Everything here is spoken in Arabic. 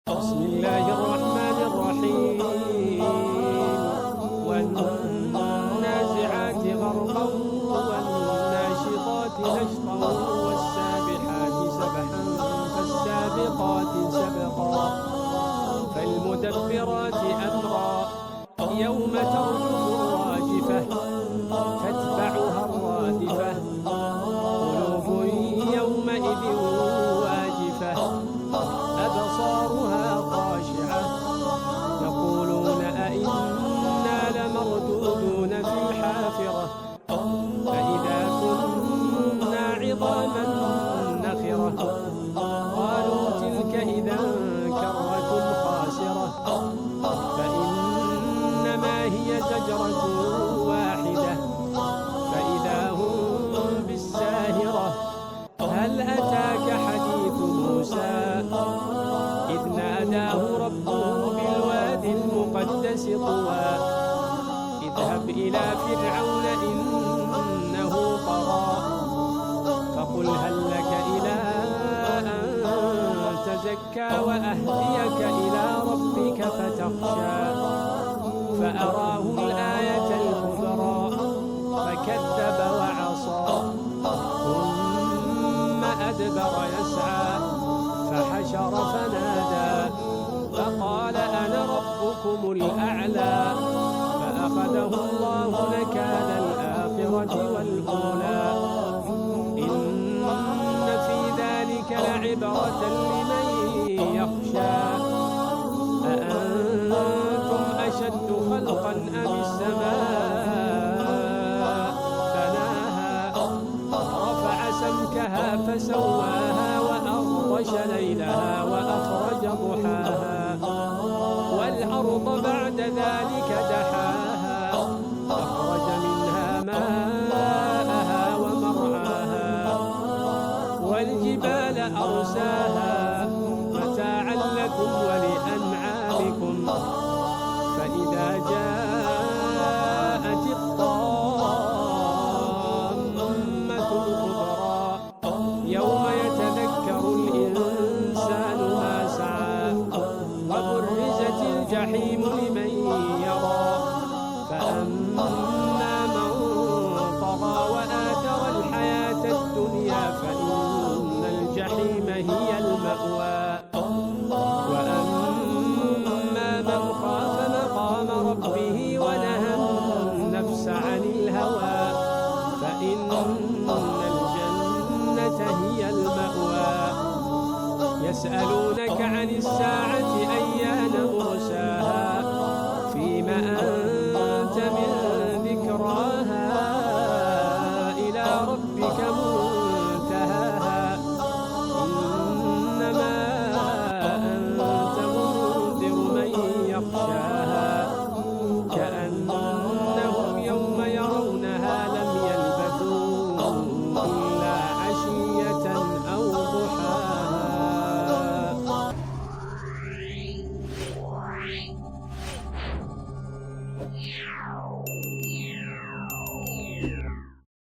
بسم الله الرحمن الرحيم. والنازعات غرقا والناشطات نشطا والسابحات سبحا فالسابقات سبقا فالمدبرات أمرا يوم ترجف الراجفة تتبعها الرادفة قلوب يومئذ واجفة أبصارها خاشعة يقولون أئنا لمردودون في الحافرة فإذا كنا عظاما نخرة قالوا تلك إذا كرة خاسرة فإنما هي زجرة واحدة فإذا هم بالساهرة هل أتاك حديث موسى إذ ناداه ربه بالوادي المقدس طوى اذهب إلى فرعون إنه طغى فقل هل لك إلى أن تزكى وأهديك إلى ربك فتخشى فأراه الآية الكبرى فكذب وعصى ثم أدبر يسعى فحشر فنادى فقال أنا ربكم الأعلى فأخذه الله نكال الآخرة والأولى إن في ذلك لعبرة لمن يخشى أأنتم أشد خلقا أم السماء بناها رفع سمكها فسواها وأغطش ليلها وأخرج ضحاها والأرض بعد ذلك دحاها أخرج منها ماءها ومرعاها والجبال أرساها متاعا لكم ولأنعامكم فإذا جاءت الطامة الكبرى يوم يتذكر الإنسان ما سعى وبرزت الجحيم لمن يرى فأما من طغى وآثر الحياة الدنيا فإن الجحيم هي المأوى وأما من خاف مقام ربه ونهى النفس عن الهوى فإن الجنة هي المأوى يسألونك عن الساعة أيان مرساها فيما أنت من ذكراها إلى ربك